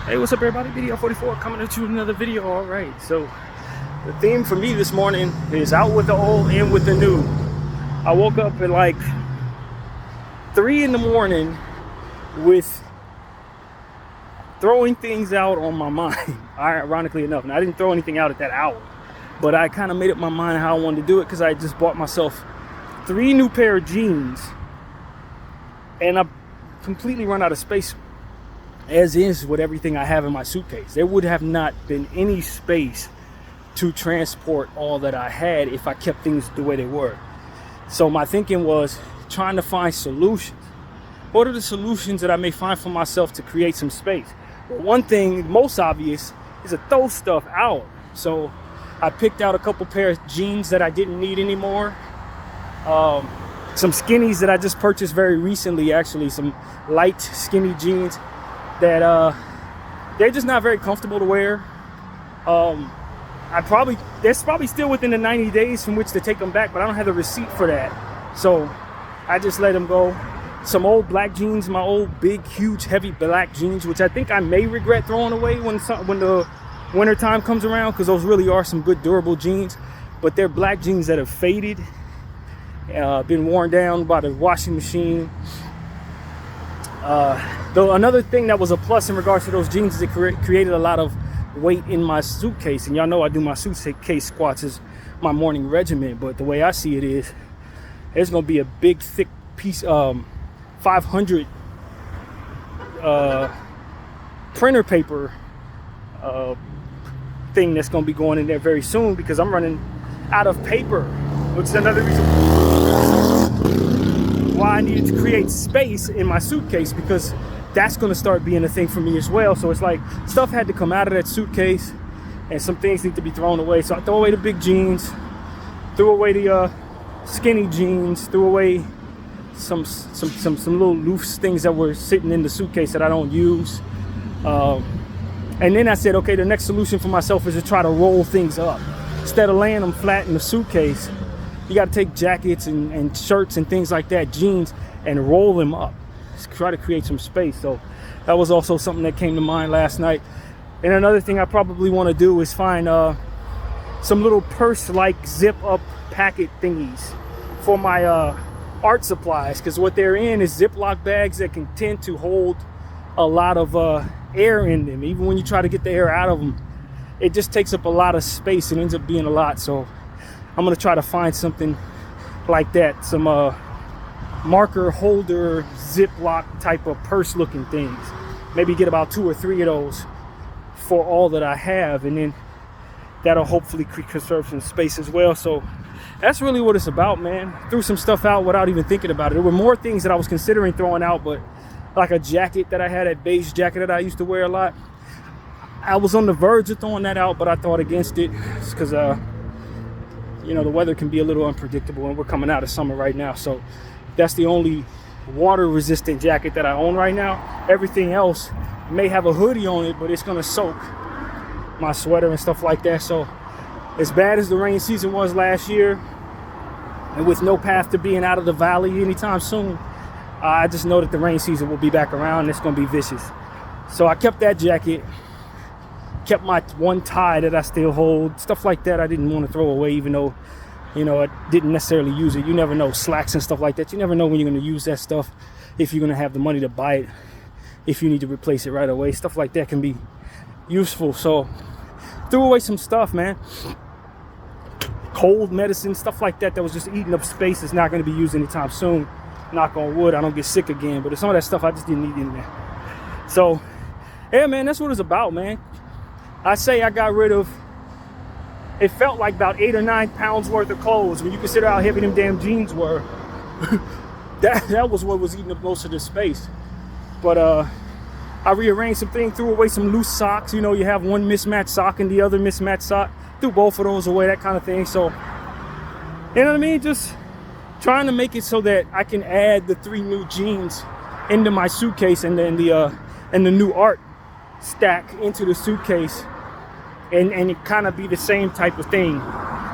Hey, what's up everybody? Video 44 coming at you with another video. All right, so the theme for me this morning is out with the old, in with the new. I woke up at like 3 in the morning with throwing things out on my mind, ironically enough. And I didn't throw anything out at that hour, but I kind of made up my mind how I wanted to do it because I just bought myself 3 new pair of jeans and I completely run out of space as is with everything I have in my suitcase. There would have not been any space to transport all that I had if I kept things the way they were. So my thinking was trying to find solutions. What are the solutions that I may find for myself to create some space? Well, one thing, most obvious, is to throw stuff out. So I picked out a couple pair of jeans that I didn't need anymore. Some skinnies that I just purchased very recently, actually, some light skinny jeans that they're just not very comfortable to wear. That's probably still within the 90 days from which to take them back, but I don't have the receipt for that. So I just let them go. Some old black jeans, my old big, huge, heavy black jeans, which I think I may regret throwing away when the winter time comes around, because those really are some good durable jeans. But they're black jeans that have faded, been worn down by the washing machine. Though another thing that was a plus in regards to those jeans is it created a lot of weight in my suitcase. And y'all know I do my suitcase squats as my morning regimen. But the way I see it is, there's going to be a big, thick piece, 500 printer paper thing that's going to be going in there very soon, because I'm running out of paper, which is another reason why I needed to create space in my suitcase, because that's going to start being a thing for me as well. So it's like stuff had to come out of that suitcase and some things need to be thrown away. So I threw away the big jeans, threw away the skinny jeans, threw away some little loose things that were sitting in the suitcase that I don't use. And then I said, okay, the next solution for myself is to try to roll things up. Instead of laying them flat in the suitcase, you got to take jackets and shirts and things like that, jeans, and roll them up. Just try to create some space. So that was also something that came to mind last night. And another thing I probably want to do is find some little purse-like zip-up packet thingies for my art supplies, because what they're in is Ziploc bags that can tend to hold a lot of air in them. Even when you try to get the air out of them, it just takes up a lot of space. It ends up being a lot. So I'm gonna try to find something like that, some marker holder Ziploc type of purse looking things. Maybe get about 2 or 3 of those for all that I have, and then that'll hopefully conserve some space as well. So that's really what it's about, man. Threw some stuff out without even thinking about it. There were more things that I was considering throwing out, but like a jacket that I had, that beige jacket that I used to wear a lot, I was on the verge of throwing that out, but I thought against it because you know, the weather can be a little unpredictable, and we're coming out of summer right now. So that's the only water resistant jacket that I own right now. Everything else may have a hoodie on it, but it's gonna soak my sweater and stuff like that. So as bad as the rain season was last year, and with no path to being out of the valley anytime soon, I just know that the rain season will be back around and it's gonna be vicious. So I kept that jacket, kept my one tie that I still hold, stuff like that I didn't want to throw away, even though, you know, I didn't necessarily use it. You never know, slacks and stuff like that, you never know when you're going to use that stuff, if you're going to have the money to buy it, if you need to replace it right away. Stuff like that can be useful. So threw away some stuff, man. Cold medicine, stuff like that was just eating up space. It's not going to be used anytime soon. Knock on wood, I don't get sick again. But some of that stuff I just didn't need in there. So yeah, man, that's what it's about, man. I say I got rid of, it felt like about 8 or 9 pounds worth of clothes. When you consider how heavy them damn jeans were, that was what was eating up most of the space. But I rearranged some things, threw away some loose socks. You know, you have one mismatched sock and the other mismatched sock. Threw both of those away, that kind of thing. So, you know what I mean? Just trying to make it so that I can add the 3 new jeans into my suitcase, and then the new art stack into the suitcase, and it kind of be the same type of thing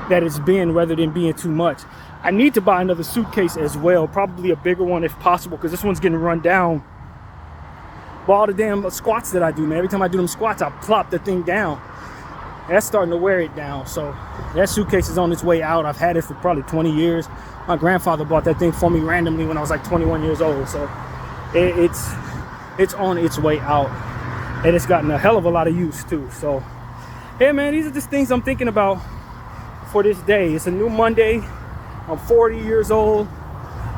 that it's been, rather than being too much. I need to buy another suitcase as well, probably a bigger one if possible, because this one's getting run down But all the damn squats that I do, man, every time I do them squats, I plop the thing down. That's starting to wear it down. So that suitcase is on its way out. I've had it for probably 20 years. My grandfather bought that thing for me randomly when I was like 21 years old. So it's on its way out. And it's gotten a hell of a lot of use too. So, yeah, man, these are just things I'm thinking about for this day. It's a new Monday. I'm 40 years old.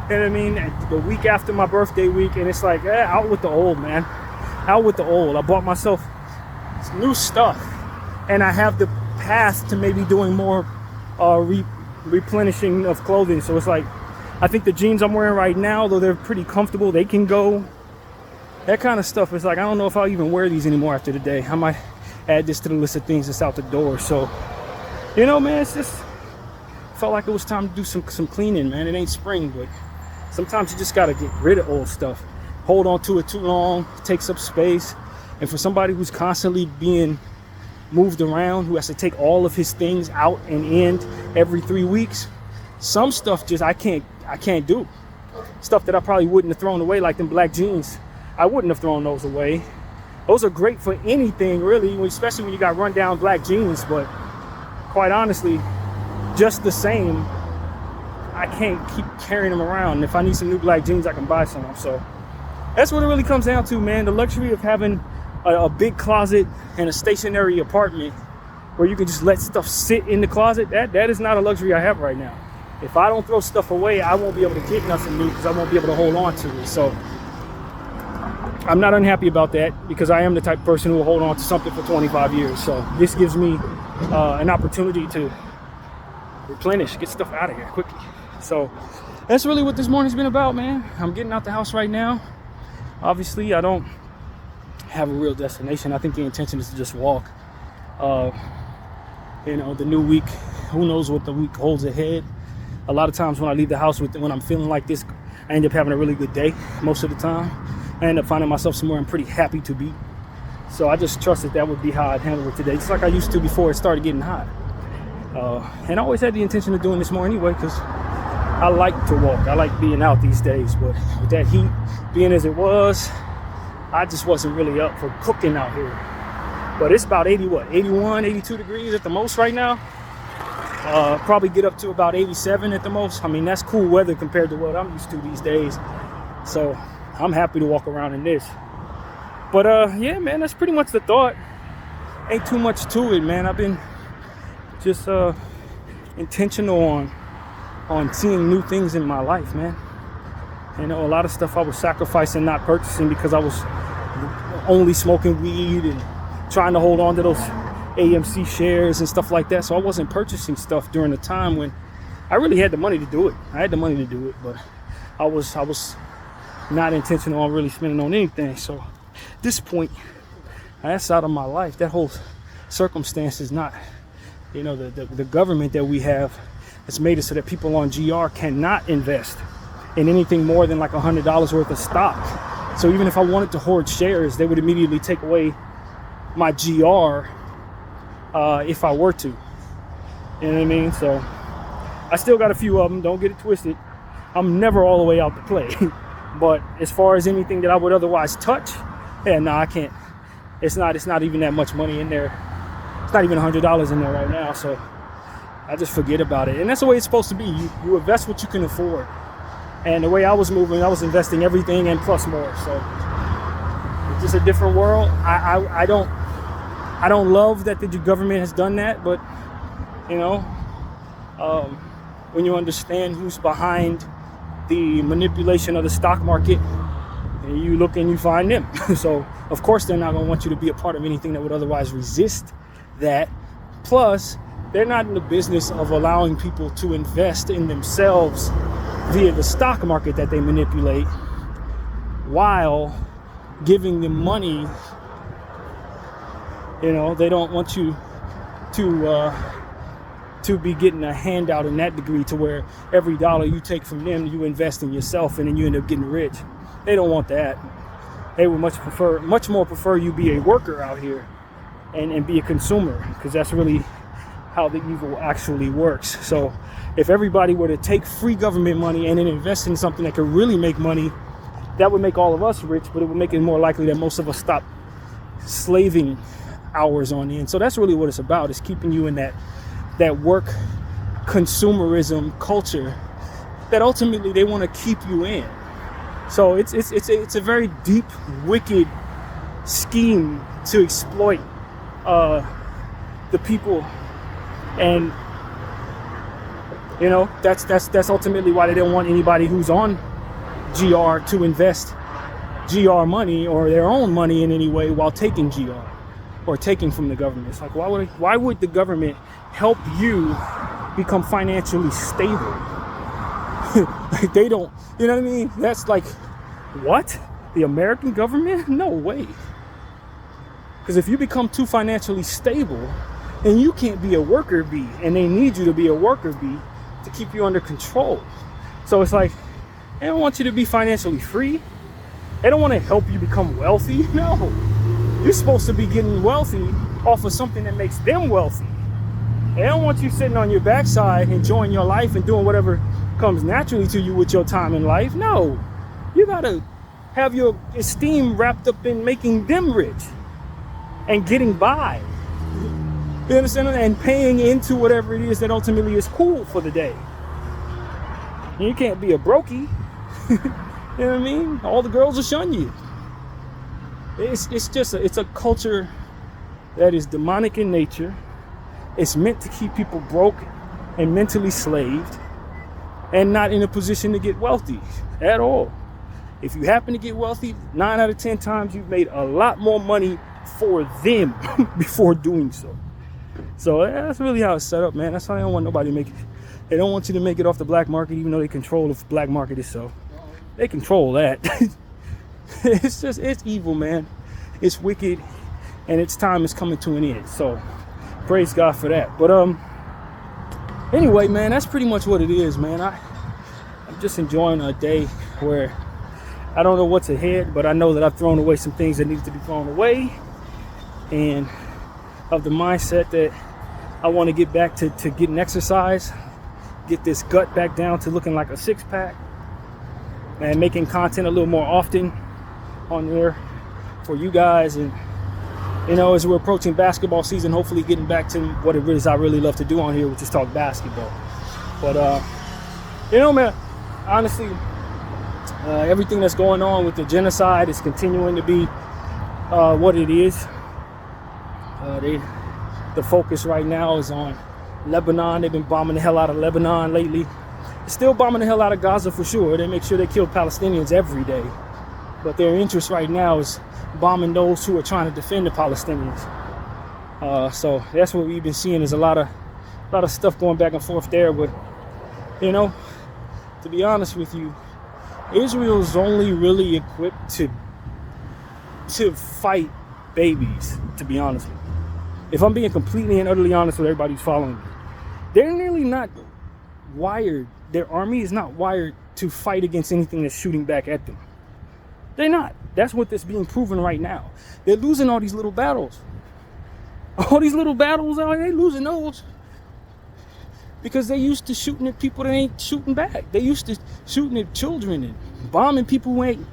You know what I mean? The week after my birthday week. And it's like, out with the old, man. Out with the old. I bought myself new stuff. And I have the path to maybe doing more replenishing of clothing. So it's like, I think the jeans I'm wearing right now, though they're pretty comfortable, they can go. That kind of stuff. It's like, I don't know if I'll even wear these anymore after the day. I might add this to the list of things that's out the door. So, you know, man, it's just felt like it was time to do some cleaning, man. It ain't spring, but sometimes you just got to get rid of old stuff. Hold on to it too long, it takes up space. And for somebody who's constantly being moved around, who has to take all of his things out and in every 3 weeks, some stuff just I can't do. Stuff that I probably wouldn't have thrown away, like them black jeans. I wouldn't have thrown those away. Those are great for anything, really, especially when you got rundown black jeans. But quite honestly, just the same, I can't keep carrying them around. And if I need some new black jeans, I can buy some. So that's what it really comes down to, man. The luxury of having a big closet and a stationary apartment where you can just let stuff sit in the closet, that is not a luxury I have right now. If I don't throw stuff away, I won't be able to get nothing new because I won't be able to hold on to it. So I'm not unhappy about that because I am the type of person who will hold on to something for 25 years. So this gives me an opportunity to replenish, get stuff out of here quickly. So that's really what this morning's been about, man. I'm getting out the house right now. Obviously, I don't have a real destination. I think the intention is to just walk. You know, the new week, who knows what the week holds ahead. A lot of times when I leave the house when I'm feeling like this, I end up having a really good day most of the time. I end up finding myself somewhere I'm pretty happy to be. So I just trusted that would be how I'd handle it today, just like I used to before it started getting hot. And I always had the intention of doing this more anyway, because I like to walk. I like being out these days, but with that heat being as it was, I just wasn't really up for cooking out here. But it's about 81, 82 degrees at the most right now. Probably get up to about 87 at the most. I mean, that's cool weather compared to what I'm used to these days. So I'm happy to walk around in this. But yeah, man, that's pretty much the thought. Ain't too much to it, man. I've been just intentional on seeing new things in my life, man. You know, a lot of stuff I was sacrificing, not purchasing because I was only smoking weed and trying to hold on to those AMC shares and stuff like that. So I wasn't purchasing stuff during the time when I really had the money to do it. I had the money to do it, but I was not intentional on really spending on anything. So at this point, that's out of my life. That whole circumstance is not, you know, the government that we have has made it so that people on GR cannot invest in anything more than like $100 worth of stock. So even if I wanted to hoard shares, they would immediately take away my GR if I were to. You know what I mean? So I still got a few of them. Don't get it twisted. I'm never all the way out to play. But as far as anything that I would otherwise touch, yeah, no, I can't. It's not even that much money in there. It's not even $100 in there right now. So I just forget about it. And that's the way it's supposed to be. You invest what you can afford. And the way I was moving, I was investing everything and plus more. So it's just a different world. I don't love that the government has done that, but you know, when you understand who's behind the manipulation of the stock market, and you look and you find them. So of course they're not going to want you to be a part of anything that would otherwise resist that. Plus, they're not in the business of allowing people to invest in themselves via the stock market that they manipulate while giving them money. You know, they don't want you to be getting a handout in that degree to where every dollar you take from them, you invest in yourself and then you end up getting rich. They don't want that. They would much more prefer you be a worker out here and be a consumer, because that's really how the evil actually works. So if everybody were to take free government money and then invest in something that could really make money that would make all of us rich, but it would make it more likely that most of us stop slaving hours on end. So that's really what it's about, is keeping you in that work consumerism culture that ultimately they want to keep you in. So it's a very deep, wicked scheme to exploit the people, and that's ultimately why they don't want anybody who's on GR to invest GR money or their own money in any way while taking GR or taking from the government. It's like, why would the government help you become financially stable? Like, they don't, you know what I mean? That's like, what? The American government? No way. Because if you become too financially stable, then you can't be a worker bee, and they need you to be a worker bee to keep you under control. So it's like, they don't want you to be financially free. They don't want to help you become wealthy. No, you're supposed to be getting wealthy off of something that makes them wealthy. They don't want you sitting on your backside enjoying your life and doing whatever comes naturally to you with your time in life. No, you gotta have your esteem wrapped up in making them rich and getting by. You understand? And paying into whatever it is that ultimately is cool for the day. You can't be a brokey. You know what I mean? All the girls will shun you. It's just it's a culture that is demonic in nature. It's meant to keep people broke and mentally slaved and not in a position to get wealthy at all. If you happen to get wealthy, 9 out of 10 times you've made a lot more money for them before doing so. So that's really how it's set up, man. That's why I don't want nobody to make it. They don't want you to make it off the black market, even though they control the black market itself. They control that. It's evil, man. It's wicked, and its time is coming to an end. So praise God for that. But anyway, man, that's pretty much what it is, man. I'm just enjoying a day where I don't know what's ahead, but I know that I've thrown away some things that need to be thrown away, and of the mindset that I want to get back to getting exercise, get this gut back down to looking like a six-pack, and making content a little more often on there for you guys. And as we're approaching basketball season, hopefully getting back to what it is I really love to do on here, which is talk basketball. But man, honestly, everything that's going on with the genocide is continuing to be what it is. The focus right now is on Lebanon. They've been bombing the hell out of Lebanon lately. They're still bombing the hell out of Gaza for sure. They make sure they kill Palestinians every day. But their interest right now is bombing those who are trying to defend the Palestinians. So that's what we've been seeing, is a lot of stuff going back and forth there. But to be honest with you, Israel's only really equipped to fight babies, to be honest with you. If I'm being completely and utterly honest with everybody who's following me, they're nearly not wired. Their army is not wired to fight against anything that's shooting back at them. They're not. That's what that's being proven right now. They're losing all these little battles. All these little battles, they're losing those because they used to shooting at people that ain't shooting back. They used to shooting at children and bombing people who ain't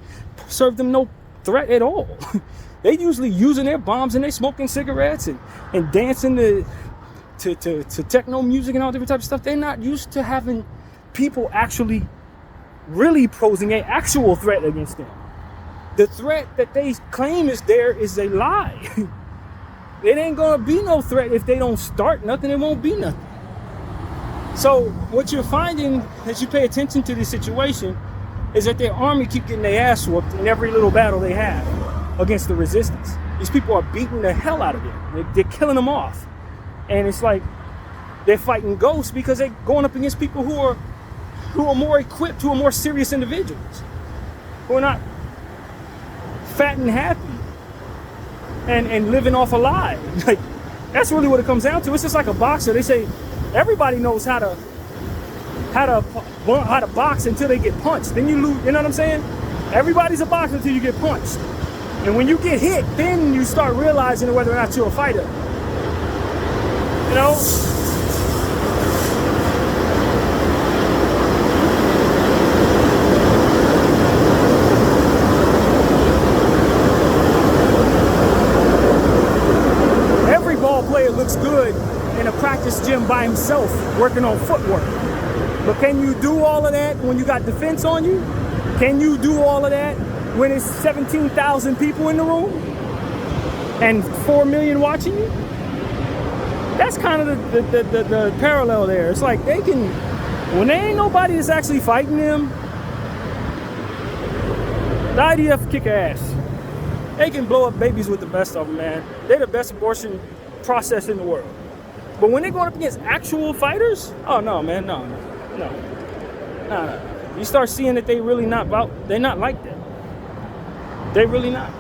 served them no threat at all. They usually using their bombs and they smoking cigarettes and dancing to techno music and all different types of stuff. They're not used to having people actually really posing an actual threat against them. The threat that they claim is there is a lie. It ain't gonna be no threat if they don't start nothing. It won't be nothing. So what you're finding as you pay attention to this situation is that their army keep getting their ass whooped in every little battle they have against the resistance. These people are beating the hell out of them. They're killing them off. And it's like they're fighting ghosts because they're going up against people who are more equipped, who are more serious individuals, who are not fat and happy and living off a lie. Like, that's really what it comes down to. It's just like a boxer. They say everybody knows how to box until they get punched. Then you lose. You know what I'm saying? Everybody's a boxer until you get punched. And when you get hit, then you start realizing whether or not you're a fighter. You know? looks good in a practice gym by himself working on footwork. But can you do all of that when you got defense on you? Can you do all of that when it's 17,000 people in the room and 4 million watching you? That's kind of the parallel there. It's like they can, when there ain't nobody that's actually fighting them, the IDF kick ass. They can blow up babies with the best of them, man. They're the best abortion process in the world. But when they're going up against actual fighters, oh no, man, no. You start seeing that they're not like that. They're really not.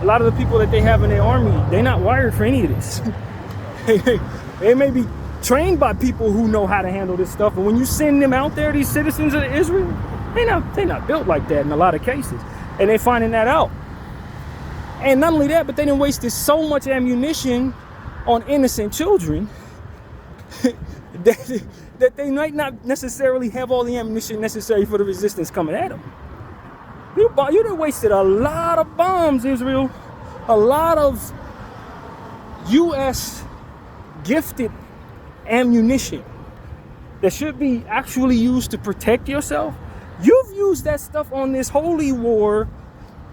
A lot of the people that they have in their army, they're not wired for any of this. They may be trained by people who know how to handle this stuff, but when you send them out there, these citizens of Israel, they're not built like that in a lot of cases. And they're finding that out. And not only that, but they done wasted so much ammunition on innocent children that they might not necessarily have all the ammunition necessary for the resistance coming at them. You done wasted a lot of bombs, Israel. A lot of U.S. gifted ammunition that should be actually used to protect yourself. You've used that stuff on this holy war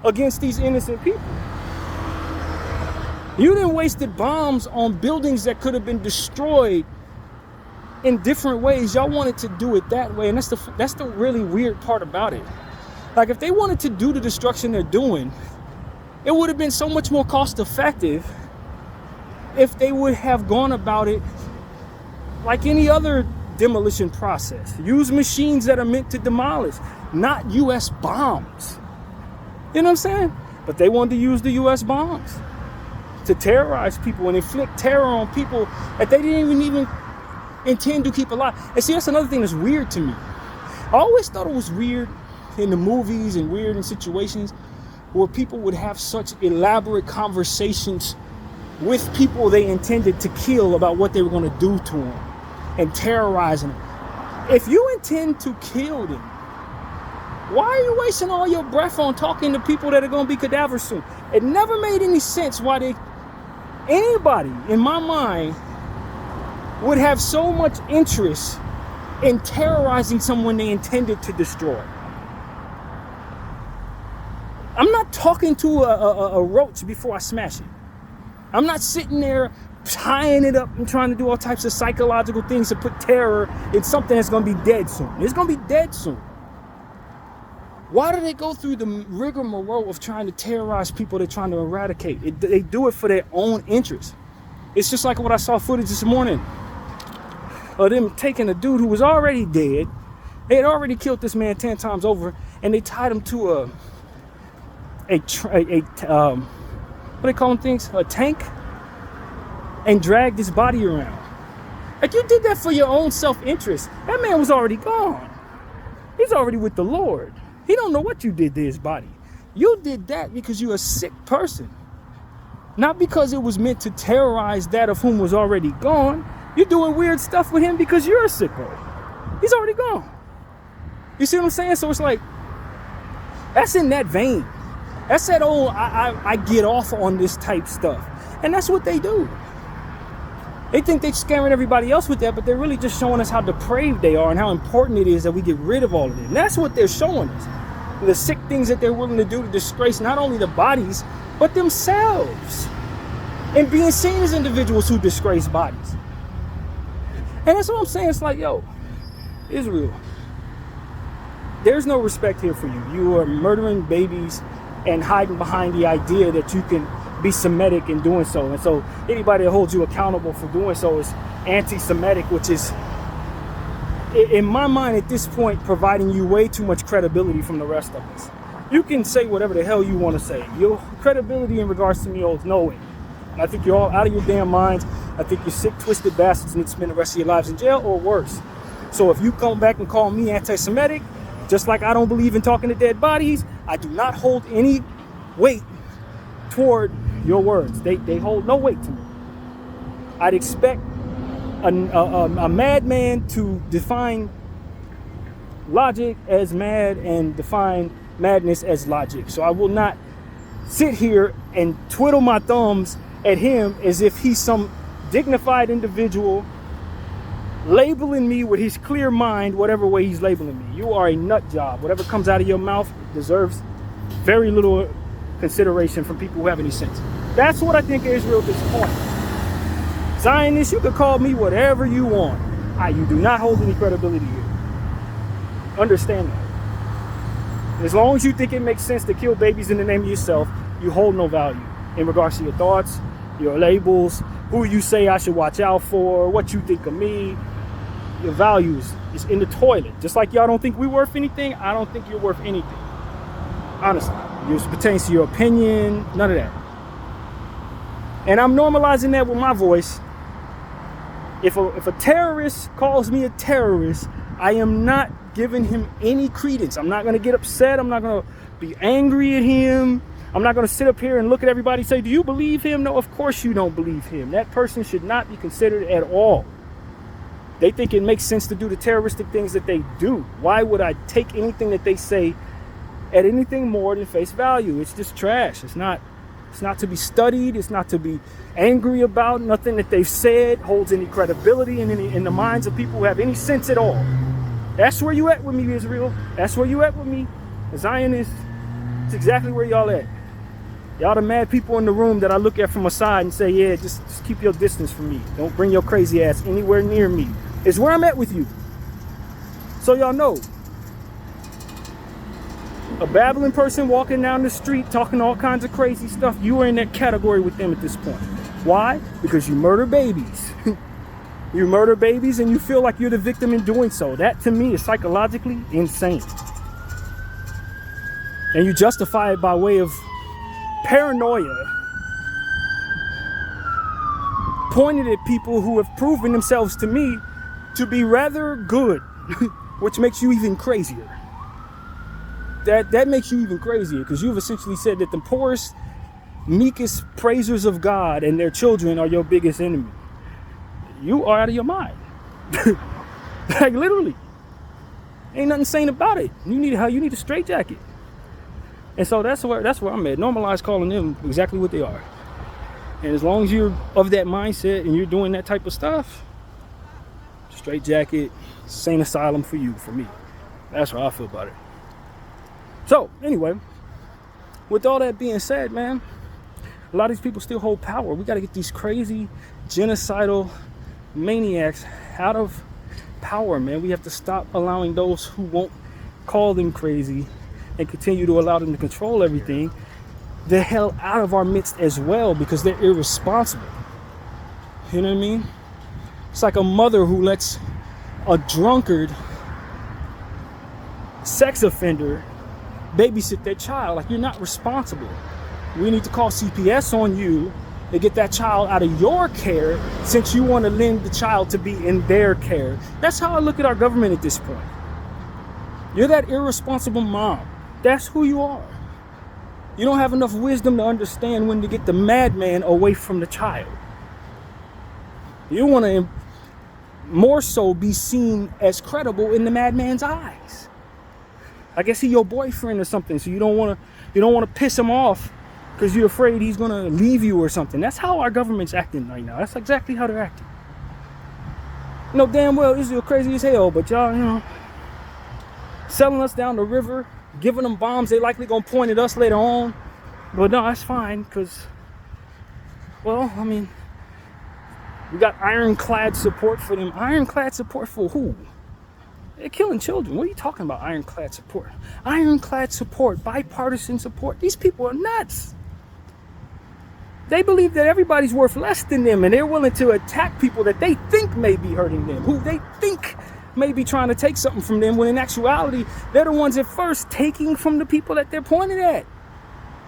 against these innocent people. You done wasted bombs on buildings that could have been destroyed in different ways. Y'all wanted to do it that way, and that's the really weird part about it. Like, if they wanted to do the destruction they're doing, it would have been so much more cost effective if they would have gone about it like any other demolition process. Use machines that are meant to demolish, not U.S. bombs. You know what I'm saying? But they wanted to use the U.S. bombs to terrorize people and inflict terror on people that they didn't even intend to keep alive. And see, that's another thing that's weird to me. I always thought it was weird in the movies and weird in situations where people would have such elaborate conversations with people they intended to kill about what they were going to do to them and terrorizing them. If you intend to kill them, why are you wasting all your breath on talking to people that are going to be cadavers soon? It never made any sense why anybody, in my mind, would have so much interest in terrorizing someone they intended to destroy. I'm not talking to a roach before I smash it. I'm not sitting there tying it up and trying to do all types of psychological things to put terror in something that's going to be dead soon. It's going to be dead soon. Why do they go through the rigmarole of trying to terrorize people they're trying to eradicate? They do it for their own interest. It's just like what I saw footage this morning of them taking a dude who was already dead. They had already killed this man 10 times over, and they tied him to a what do they call them things? A tank, and dragged his body around. Like, you did that for your own self-interest. That man was already gone. He's already with the Lord. He don't know what you did to his body. You did that because you're a sick person. Not because it was meant to terrorize that of whom was already gone. You're doing weird stuff with him because you're a sicko. He's already gone. You see what I'm saying? So it's like, that's in that vein. That's that old, I get off on this type stuff. And that's what they do. They think they're scaring everybody else with that, but they're really just showing us how depraved they are and how important it is that we get rid of all of it. And that's what they're showing us. The sick things that they're willing to do to disgrace not only the bodies, but themselves. And being seen as individuals who disgrace bodies. And that's what I'm saying. It's like, yo, Israel, there's no respect here for you. You are murdering babies and hiding behind the idea that you can be Semitic in doing so. And so anybody that holds you accountable for doing so is anti-Semitic, which is, in my mind at this point, providing you way too much credibility from the rest of us. You can say whatever the hell you want to say. Your credibility in regards to me holds no weight. And I think you're all out of your damn minds. I think you're sick, twisted bastards and need to spend the rest of your lives in jail or worse. So if you come back and call me anti-Semitic, just like I don't believe in talking to dead bodies, I do not hold any weight toward your words. They hold no weight to me. I'd expect a madman to define logic as mad and define madness as logic. So I will not sit here and twiddle my thumbs at him as if he's some dignified individual labeling me with his clear mind, whatever way he's labeling me. You are a nut job. Whatever comes out of your mouth deserves very little consideration from people who have any sense. That's what I think of Israel at this point. Zionists, you could call me whatever you want. You do not hold any credibility here. Understand that. As long as you think it makes sense to kill babies in the name of yourself, you hold no value in regards to your thoughts, your labels, who you say I should watch out for, what you think of me. Your values is in the toilet. Just like y'all don't think we're worth anything, I don't think you're worth anything. Honestly, it pertains to your opinion, none of that. And I'm normalizing that with my voice. If a terrorist calls me a terrorist, I am not giving him any credence. I'm not going to get upset. I'm not going to be angry at him. I'm not going to sit up here and look at everybody and say, do you believe him? No, of course you don't believe him. That person should not be considered at all. They think it makes sense to do the terroristic things that they do. Why would I take anything that they say at anything more than face value? It's just trash. It's not to be studied. It's not to be angry about. Nothing that they've said holds any credibility in the minds of people who have any sense at all. That's where you at with me, Israel. That's where you at with me, the Zionists. It's exactly where y'all at. Y'all the mad people in the room that I look at from a side and say, yeah, just keep your distance from me. Don't bring your crazy ass anywhere near me. It's where I'm at with you. So y'all know. A babbling person walking down the street talking all kinds of crazy stuff, you are in that category with them at this point. Why? Because you murder babies. You murder babies and you feel like you're the victim in doing so. That to me is psychologically insane. And you justify it by way of paranoia, pointed at people who have proven themselves to me to be rather good, which makes you even crazier. That makes you even crazier because you've essentially said that the poorest, meekest praisers of God and their children are your biggest enemy. You are out of your mind. Like literally. Ain't nothing sane about it. You need a straitjacket. And so that's where I'm at. Normalize calling them exactly what they are. And as long as you're of that mindset and you're doing that type of stuff, straitjacket, sane asylum for you, for me. That's how I feel about it. So, anyway, with all that being said, man, a lot of these people still hold power. We got to get these crazy, genocidal maniacs out of power, man. We have to stop allowing those who won't call them crazy and continue to allow them to control everything the hell out of our midst as well, because they're irresponsible. You know what I mean? It's like a mother who lets a drunkard sex offender babysit their child. Like, you're not responsible. We need to call CPS on you to get that child out of your care, since you want to lend the child to be in their care. That's how I look at our government at this point. You're that irresponsible mom. That's who you are. You don't have enough wisdom to understand when to get the madman away from the child. You want to more so be seen as credible in the madman's eyes. I guess he's your boyfriend or something, so you don't want to piss him off because you're afraid he's going to leave you or something. That's how our government's acting right now. That's exactly how they're acting. You know damn well Israel crazy as hell, but y'all, selling us down the river, giving them bombs they likely going to point at us later on. But no, that's fine because, well, I mean, we got ironclad support for them. Ironclad support for who? They're killing children. What are you talking about, ironclad support? Ironclad support, bipartisan support. These people are nuts. They believe that everybody's worth less than them, and they're willing to attack people that they think may be hurting them, who they think may be trying to take something from them, when in actuality, they're the ones at first taking from the people that they're pointing at.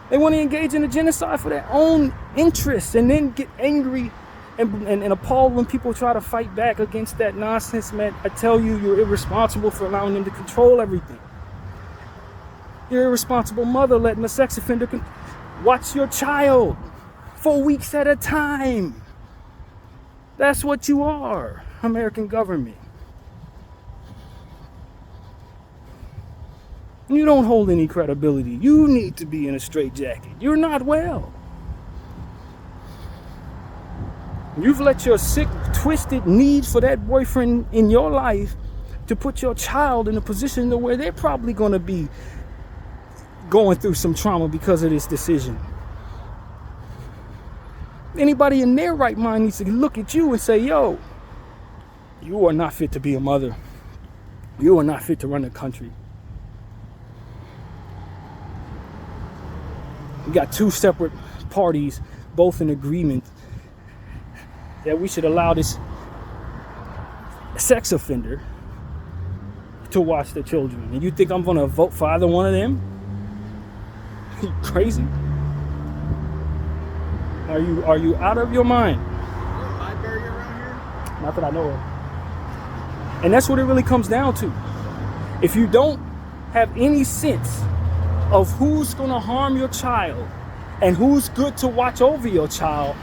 They want to engage in a genocide for their own interests and then get angry and appalled when people try to fight back against that nonsense, man. I tell you, you're irresponsible for allowing them to control everything. You're an irresponsible mother letting a sex offender watch your child for weeks at a time. That's what you are, American government. You don't hold any credibility. You need to be in a straitjacket. You're not well. You've let your sick, twisted need for that boyfriend in your life to put your child in a position to where they're probably going to be going through some trauma because of this decision. Anybody in their right mind needs to look at you and say, yo, you are not fit to be a mother. You are not fit to run a country. We got two separate parties, both in agreement that we should allow this sex offender to watch the children. And you think I'm going to vote for either one of them? You crazy? Are you out of your mind? Library around here? Not that I know of. And that's what it really comes down to. If you don't have any sense of who's going to harm your child and who's good to watch over your child,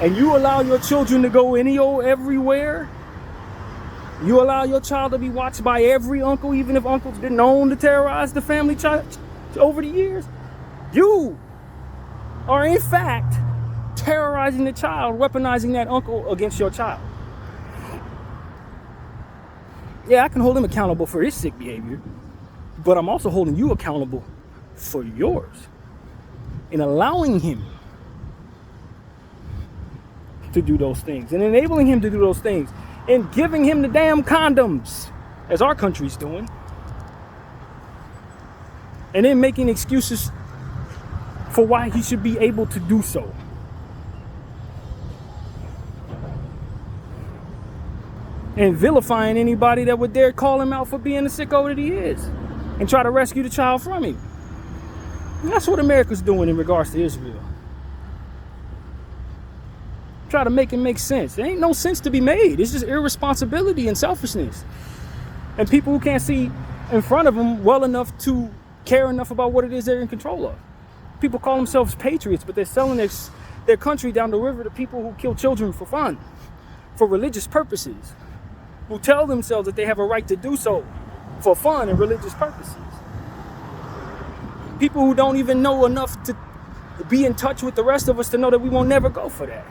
and you allow your children to go everywhere, you allow your child to be watched by every uncle, even if uncles been known to terrorize the family child over the years, you are in fact terrorizing the child, weaponizing that uncle against your child. Yeah, I can hold him accountable for his sick behavior, but I'm also holding you accountable for yours in allowing him to do those things and enabling him to do those things and giving him the damn condoms, as our country's doing, and then making excuses for why he should be able to do so. And vilifying anybody that would dare call him out for being the sicko that he is and try to rescue the child from him. And that's what America's doing in regards to Israel. Try to make it make sense. There ain't no sense to be made. It's just irresponsibility and selfishness. And people who can't see in front of them well enough to care enough about what it is they're in control of. People call themselves patriots, but they're selling their country down the river to people who kill children for fun, for religious purposes, who tell themselves that they have a right to do so for fun and religious purposes. People who don't even know enough to be in touch with the rest of us to know that we won't never go for that.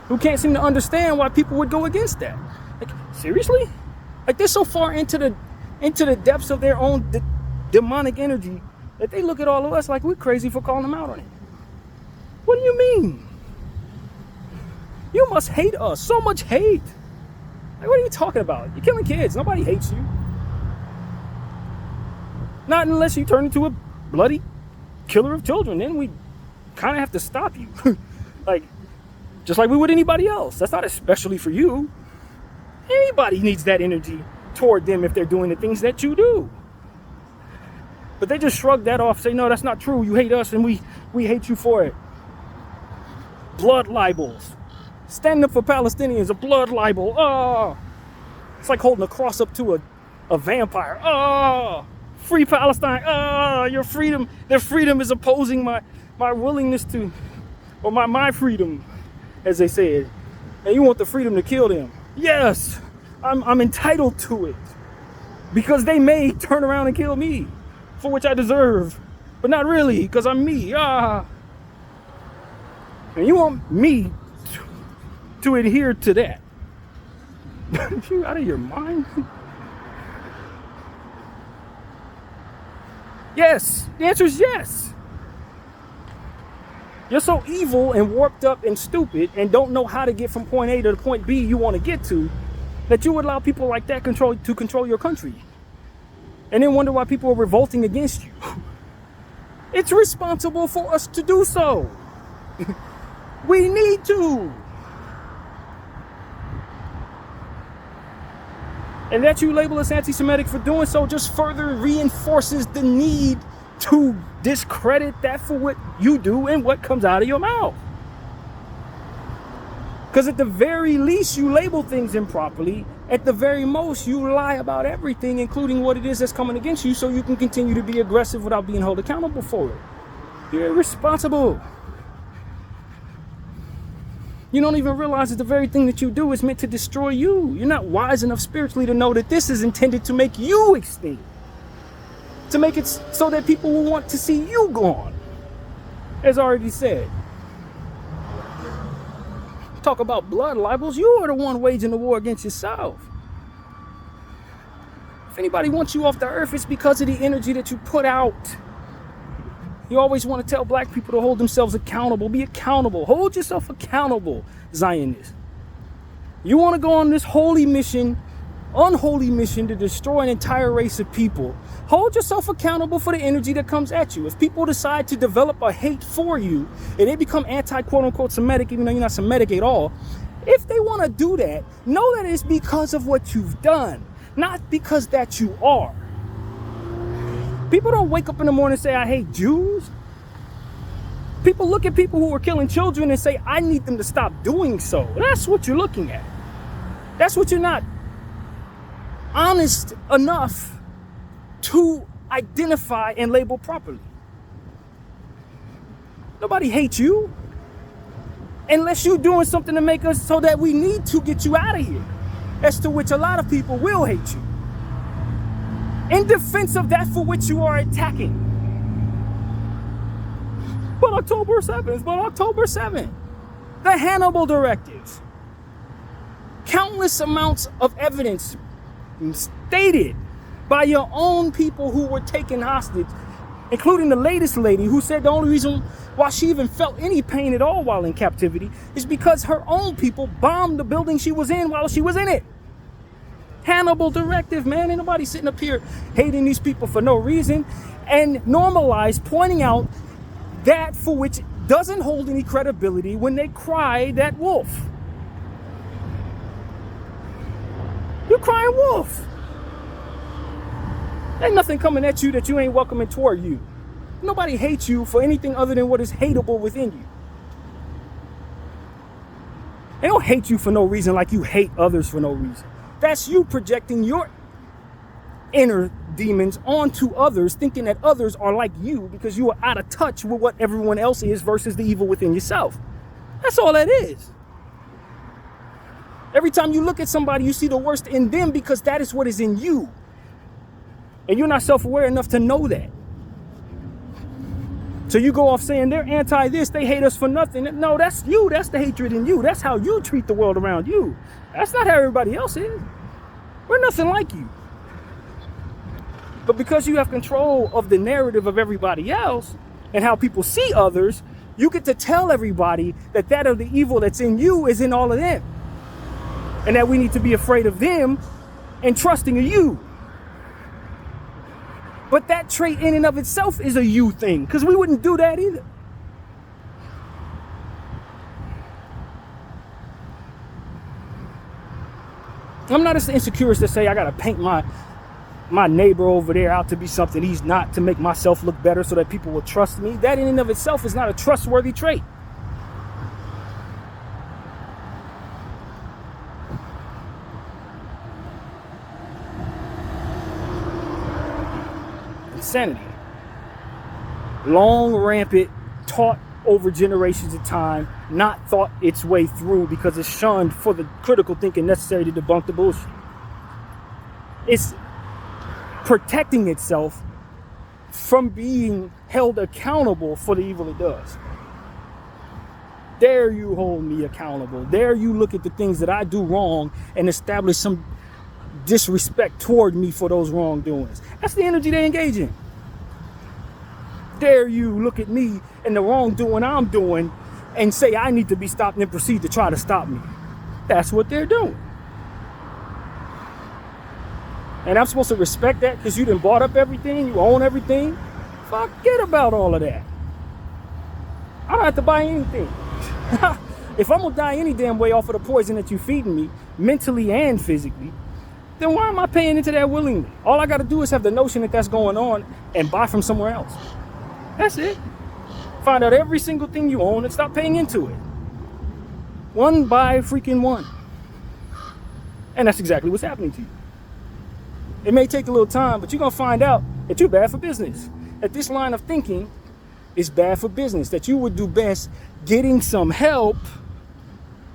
Who can't seem to understand why people would go against that. Like, seriously? Like, they're so far into the depths of their own demonic energy that they look at all of us like we're crazy for calling them out on it. What do you mean? You must hate us. So much hate. Like, what are you talking about? You're killing kids. Nobody hates you. Not unless you turn into a bloody killer of children. Then we kind of have to stop you. Like, just like we would anybody else. That's not especially for you. Anybody needs that energy toward them if they're doing the things that you do. But they just shrug that off, say, no, that's not true. You hate us and we hate you for it. Blood libels. Standing up for Palestinians, a blood libel. Oh, it's like holding a cross up to a vampire. Oh, free Palestine. Oh, your freedom. Their freedom is opposing my willingness to, or my freedom, as they said. And you want the freedom to kill them. Yes, I'm entitled to it. Because they may turn around and kill me, for which I deserve. But not really, because I'm me. And you want me to adhere to that. You out of your mind? Yes, the answer is yes. You're so evil and warped up and stupid and don't know how to get from point A to the point B you want to get to, that you would allow people like that to control your country. And then wonder why people are revolting against you. It's responsible for us to do so. We need to. And that you label us anti-Semitic for doing so just further reinforces the need to discredit that for what you do and what comes out of your mouth. Because at the very least, you label things improperly. At the very most, you lie about everything, including what it is that's coming against you, so you can continue to be aggressive without being held accountable for it. You're irresponsible. You don't even realize that the very thing that you do is meant to destroy you. You're not wise enough spiritually to know that this is intended to make you extinct. To make it so that people will want to see you gone. As already said. Talk about blood libels. You are the one waging the war against yourself. If anybody wants you off the earth, it's because of the energy that you put out. You always want to tell black people to hold themselves accountable. Be accountable. Hold yourself accountable, Zionists. You want to go on this holy mission, unholy mission to destroy an entire race of people. Hold yourself accountable for the energy that comes at you. If people decide to develop a hate for you and they become anti-quote-unquote Semitic, even though you're not Semitic at all, if they want to do that, know that it's because of what you've done, not because that you are. People don't wake up in the morning and say, I hate Jews. People look at people who are killing children and say, I need them to stop doing so. That's what you're looking at. That's what you're not honest enough to identify and label properly. Nobody hates you unless you're doing something to make us so that we need to get you out of here. As to which a lot of people will hate you in defense of that for which you are attacking. But October 7th, the Hannibal directives, countless amounts of evidence stated by your own people who were taken hostage, including the latest lady who said the only reason why she even felt any pain at all while in captivity is because her own people bombed the building she was in while she was in it. Hannibal directive, man. Ain't nobody sitting up here hating these people for no reason, and normalize pointing out that for which doesn't hold any credibility when they cry that wolf. You're crying wolf. Ain't nothing coming at you that you ain't welcoming toward you. Nobody hates you for anything other than what is hateable within you. They don't hate you for no reason like you hate others for no reason. That's you projecting your inner demons onto others, thinking that others are like you because you are out of touch with what everyone else is versus the evil within yourself. That's all that is. Every time you look at somebody, you see the worst in them because that is what is in you. And you're not self-aware enough to know that. So you go off saying they're anti this, they hate us for nothing. No, that's you. That's the hatred in you. That's how you treat the world around you. That's not how everybody else is. We're nothing like you. But because you have control of the narrative of everybody else and how people see others, you get to tell everybody that that of the evil that's in you is in all of them. And that we need to be afraid of them and trusting of you. But that trait in and of itself is a you thing, because we wouldn't do that either. I'm not as insecure as to say I gotta paint my neighbor over there out to be something he's not to make myself look better so that people will trust me. That in and of itself is not a trustworthy trait. Insanity. Long, rampant, taught over generations of time, not thought its way through because it's shunned for the critical thinking necessary to debunk the bullshit. It's protecting itself from being held accountable for the evil it does. Dare you hold me accountable? Dare you look at the things that I do wrong and establish some disrespect toward me for those wrongdoings? That's the energy they engage in. Dare you look at me and the wrongdoing I'm doing and say I need to be stopped and proceed to try to stop me? That's what they're doing. And I'm supposed to respect that because you done bought up everything, you own everything? Forget about all of that. I don't have to buy anything. If I'm gonna die any damn way off of the poison that you're feeding me, mentally and physically, then why am I paying into that willingly? All I gotta do is have the notion that that's going on and buy from somewhere else. That's it. Find out every single thing you own and stop paying into it. One by freaking one. And that's exactly what's happening to you. It may take a little time, but you're gonna find out that you're bad for business. That this line of thinking is bad for business. That you would do best getting some help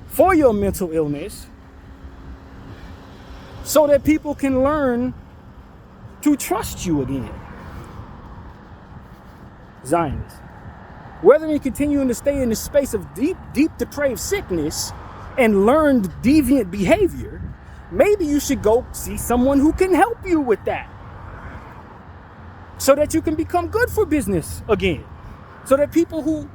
for your mental illness so that people can learn to trust you again. Zionists. Whether you're continuing to stay in the space of deep, depraved sickness and learned deviant behavior, maybe you should go see someone who can help you with that, so that you can become good for business again, so that people who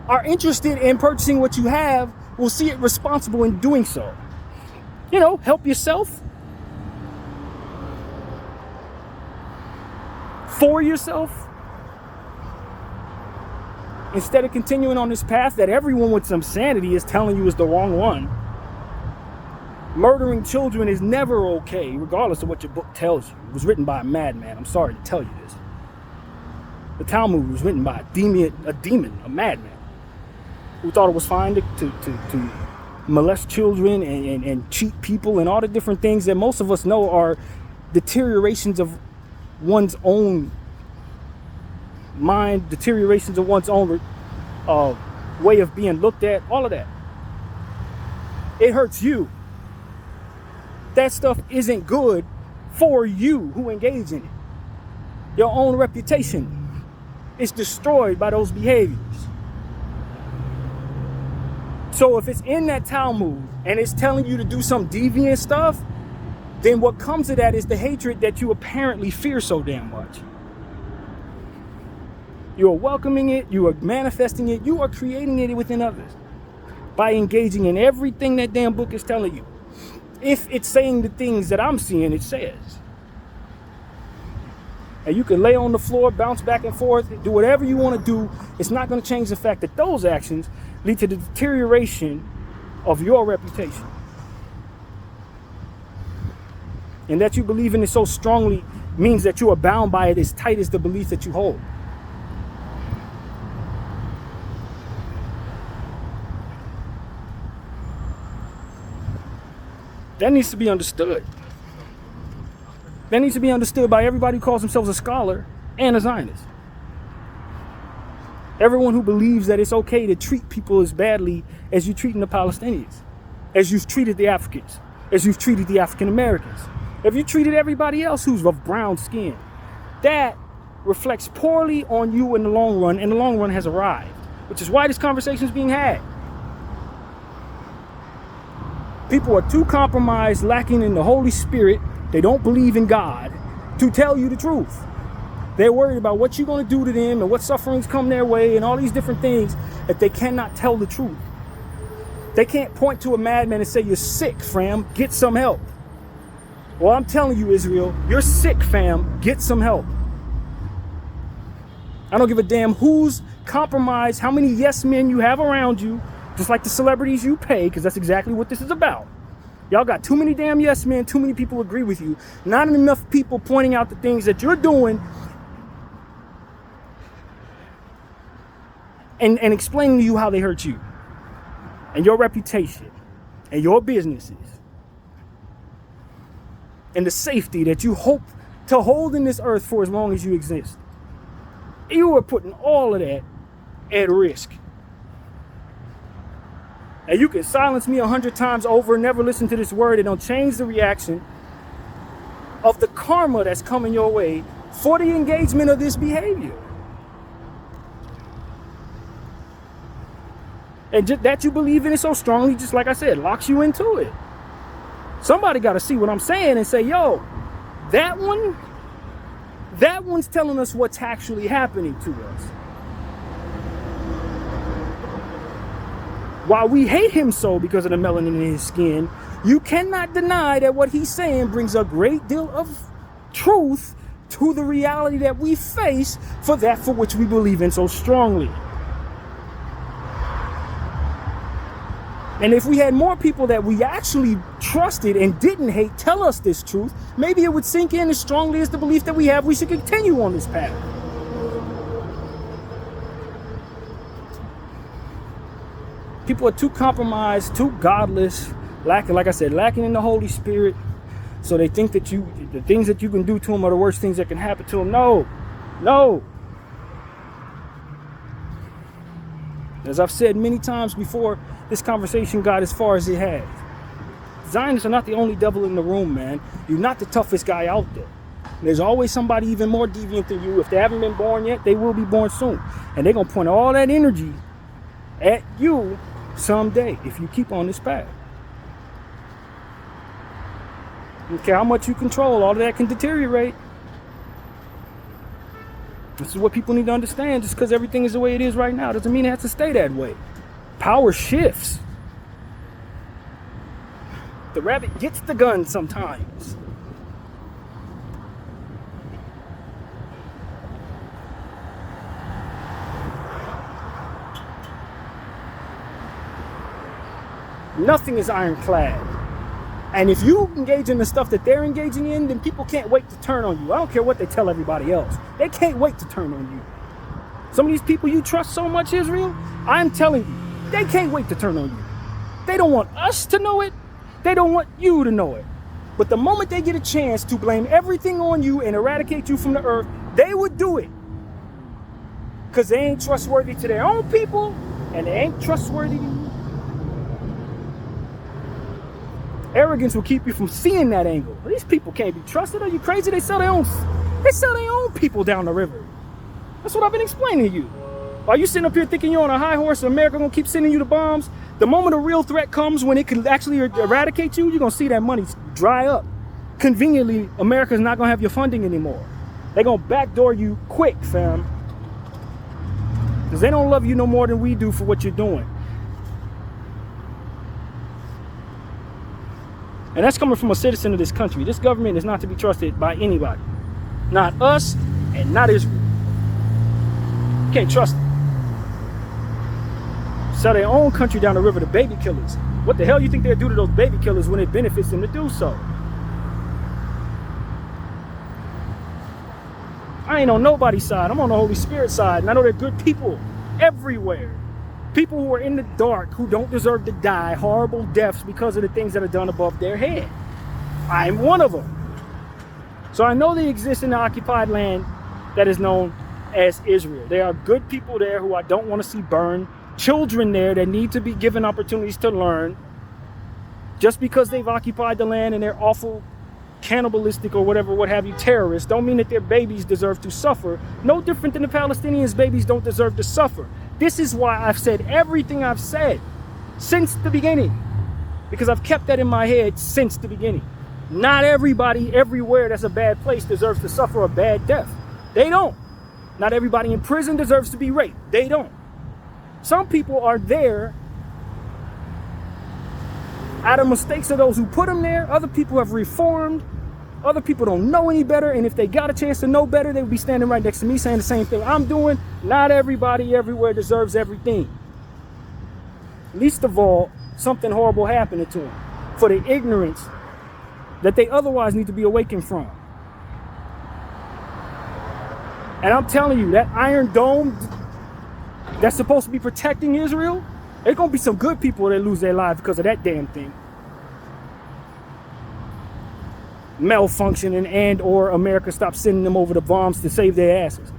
are interested in purchasing what you have will see it responsible in doing so. You know, help yourself, for yourself, instead of continuing on this path that everyone with some sanity is telling you is the wrong one. Murdering children is never okay, regardless of what your book tells you. It was written by a madman. I'm sorry to tell you this. The Talmud was written by a madman, who thought it was fine to molest children and cheat people and all the different things that most of us know are deteriorations of one's own mind, deteriorations of one's own way of being looked at, all of that. It hurts you. That stuff isn't good for you who engage in it. Your own reputation is destroyed by those behaviors. So if it's in that Talmud and it's telling you to do some deviant stuff, then what comes of that is the hatred that you apparently fear so damn much. You are welcoming it, you are manifesting it, you are creating it within others by engaging in everything that damn book is telling you. If it's saying the things that I'm seeing it says. And you can lay on the floor, bounce back and forth, do whatever you want to do. It's not going to change the fact that those actions lead to the deterioration of your reputation. And that you believe in it so strongly means that you are bound by it as tight as the belief that you hold. That needs to be understood. That needs to be understood by everybody who calls themselves a scholar and a Zionist. Everyone who believes that it's okay to treat people as badly as you're treating the Palestinians, as you've treated the Africans, as you've treated the African Americans, if you treated everybody else who's of brown skin. That reflects poorly on you in the long run, and the long run has arrived, which is why this conversation is being had. People are too compromised, lacking in the Holy Spirit. They don't believe in God to tell you the truth. They're worried about what you're going to do to them and what sufferings come their way and all these different things that they cannot tell the truth. They can't point to a madman and say, "You're sick, fam, get some help." Well, I'm telling you, Israel, you're sick, fam, get some help. I don't give a damn who's compromised, how many yes men you have around you, just like the celebrities you pay, because that's exactly what this is about. Y'all got too many damn yes men, too many people agree with you, not enough people pointing out the things that you're doing and explaining to you how they hurt you and your reputation and your businesses and the safety that you hope to hold in this earth for as long as you exist. You are putting all of that at risk. And you can silence me 100 times over, never listen to this word. It don't change the reaction of the karma that's coming your way for the engagement of this behavior. And just that you believe in it so strongly, just like I said, locks you into it. Somebody got to see what I'm saying and say, yo, that one's telling us what's actually happening to us. While we hate him so because of the melanin in his skin, you cannot deny that what he's saying brings a great deal of truth to the reality that we face for that for which we believe in so strongly. And if we had more people that we actually trusted and didn't hate tell us this truth, maybe it would sink in as strongly as the belief that we have we should continue on this path. People are too compromised, too godless, lacking in the Holy Spirit. So they think that the things that you can do to them are the worst things that can happen to them. No. As I've said many times before, this conversation got as far as it has. Zionists are not the only devil in the room, man. You're not the toughest guy out there. There's always somebody even more deviant than you. If they haven't been born yet, they will be born soon. And they're going to point all that energy at you someday if you keep on this path. You don't care how much you control, all of that can deteriorate. This is what people need to understand. Just because everything is the way it is right now doesn't mean it has to stay that way. Power shifts. The rabbit gets the gun sometimes. Nothing is ironclad. And if you engage in the stuff that they're engaging in, then people can't wait to turn on you. I don't care what they tell everybody else. They can't wait to turn on you. Some of these people you trust so much, Israel, I'm telling you, they can't wait to turn on you. They don't want us to know it. They don't want you to know it. But the moment they get a chance to blame everything on you and eradicate you from the earth, they would do it. Because they ain't trustworthy to their own people, and they ain't trustworthy to you. Arrogance will keep you from seeing that angle. These people can't be trusted. Are you crazy? They sell their own people down the river. That's what I've been explaining to you. While you sitting up here thinking you're on a high horse and America gonna keep sending you the bombs, the moment a real threat comes when it can actually eradicate you, you're gonna see that money dry up. Conveniently, America's not gonna have your funding anymore. They're gonna backdoor you quick, fam. Because they don't love you no more than we do for what you're doing. And that's coming from a citizen of this country. This government is not to be trusted by anybody. Not us and not Israel. You can't trust them. Sell their own country down the river to baby killers. What the hell you think they'll do to those baby killers when it benefits them to do so? I ain't on nobody's side. I'm on the Holy Spirit side. And I know there are good people everywhere. People who are in the dark, who don't deserve to die horrible deaths because of the things that are done above their head. I'm one of them. So I know they exist in the occupied land that is known as Israel. There are good people there who I don't want to see burn. Children there that need to be given opportunities to learn. Just because they've occupied the land and they're awful, cannibalistic or whatever, what have you, terrorists, don't mean that their babies deserve to suffer. No different than the Palestinians' babies don't deserve to suffer. This is why I've said everything I've said since the beginning. Because I've kept that in my head since the beginning. Not everybody everywhere that's a bad place deserves to suffer a bad death. They don't. Not everybody in prison deserves to be raped. They don't. Some people are there out of mistakes of those who put them there. Other people have reformed. Other people don't know any better, and if they got a chance to know better, they would be standing right next to me saying the same thing I'm doing. Not everybody everywhere deserves everything. Least of all, something horrible happening to them for the ignorance that they otherwise need to be awakened from. And I'm telling you, that Iron Dome that's supposed to be protecting Israel, there's going to be some good people that lose their lives because of that damn thing. Malfunctioning and or America stops sending them over the bombs to save their asses.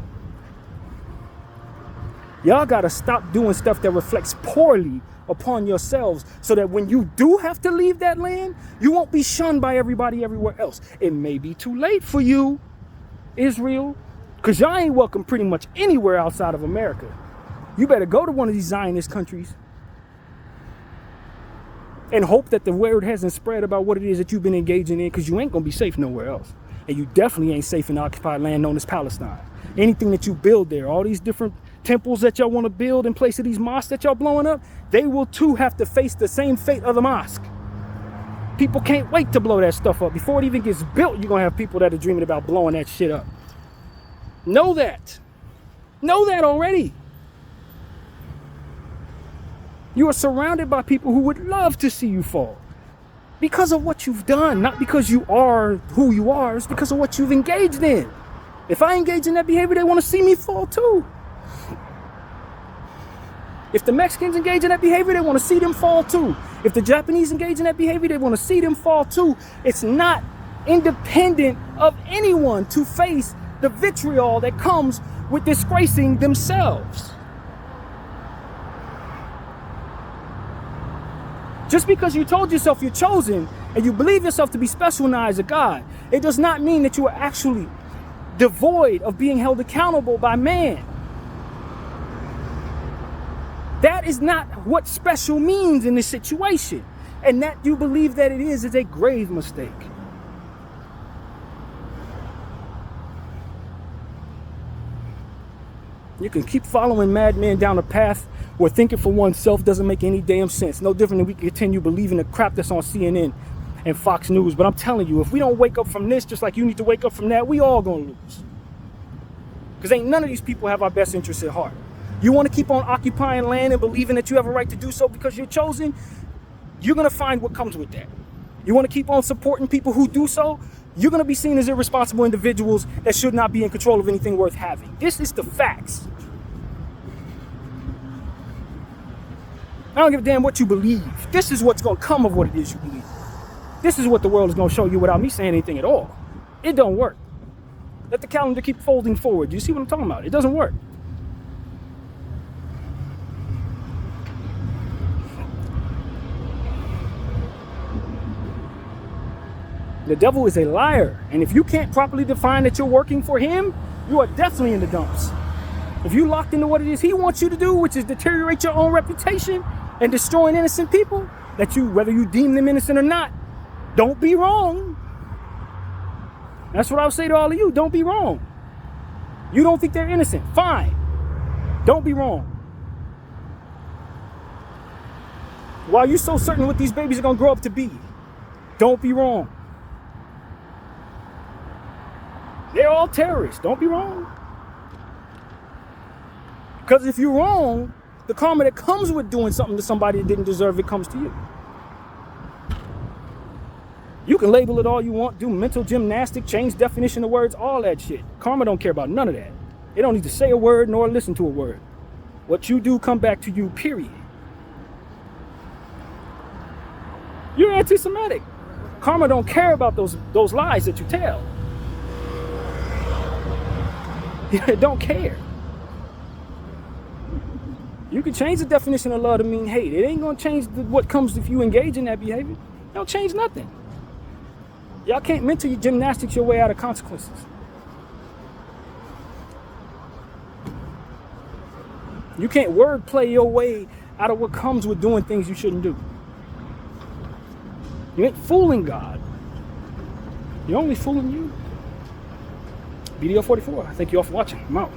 Y'all gotta stop doing stuff that reflects poorly upon yourselves so that when you do have to leave that land, you won't be shunned by everybody everywhere else. It may be too late for you, Israel, because y'all ain't welcome pretty much anywhere outside of America. You better go to one of these Zionist countries and hope that the word hasn't spread about what it is that you've been engaging in, because you ain't going to be safe nowhere else. And you definitely ain't safe in the occupied land known as Palestine. Anything that you build there, all these different temples that y'all want to build in place of these mosques that y'all blowing up, they will too have to face the same fate of the mosque. People can't wait to blow that stuff up. Before it even gets built, you're going to have people that are dreaming about blowing that shit up. Know that. Know that already. You are surrounded by people who would love to see you fall because of what you've done, not because you are who you are. It's because of what you've engaged in. If I engage in that behavior, they want to see me fall too. If the Mexicans engage in that behavior, they want to see them fall too. If the Japanese engage in that behavior, they want to see them fall too. It's not independent of anyone to face the vitriol that comes with disgracing themselves. Just because you told yourself you're chosen and you believe yourself to be special in the eyes of God, it does not mean that you are actually devoid of being held accountable by man. That is not what special means in this situation. And that you believe that it is a grave mistake. You can keep following madmen down a path where thinking for oneself doesn't make any damn sense. No different than we can continue believing the crap that's on CNN and Fox News. But I'm telling you, if we don't wake up from this, just like you need to wake up from that, we all gonna lose. Because ain't none of these people have our best interests at heart. You want to keep on occupying land and believing that you have a right to do so because you're chosen, you're gonna find what comes with that. You want to keep on supporting people who do so, you're going to be seen as irresponsible individuals that should not be in control of anything worth having. This is the facts. I don't give a damn what you believe. This is what's going to come of what it is you believe. This is what the world is going to show you without me saying anything at all. It don't work. Let the calendar keep folding forward. Do you see what I'm talking about? It doesn't work. The devil is a liar. And if you can't properly define that you're working for him, you are definitely in the dumps. If you locked into what it is he wants you to do, which is deteriorate your own reputation and destroying innocent people, that you, whether you deem them innocent or not, don't be wrong. That's what I would say to all of you. Don't be wrong. You don't think they're innocent. Fine. Don't be wrong. While you're so certain what these babies are going to grow up to be, don't be wrong. They're all terrorists. Don't be wrong. Because if you're wrong, the karma that comes with doing something to somebody that didn't deserve it comes to you. You can label it all you want, do mental gymnastics, change definition of words, all that shit. Karma don't care about none of that. It don't need to say a word nor listen to a word. What you do come back to you, period. You're anti-Semitic. Karma don't care about those lies that you tell. It don't care. You can change the definition of love to mean hate. It ain't gonna change what comes if you engage in that behavior. It don't change nothing. Y'all can't mental gymnastics your way out of consequences. You can't wordplay your way out of what comes with doing things you shouldn't do. You ain't fooling God. You're only fooling you. BDO 44. Thank you all for watching. I'm out.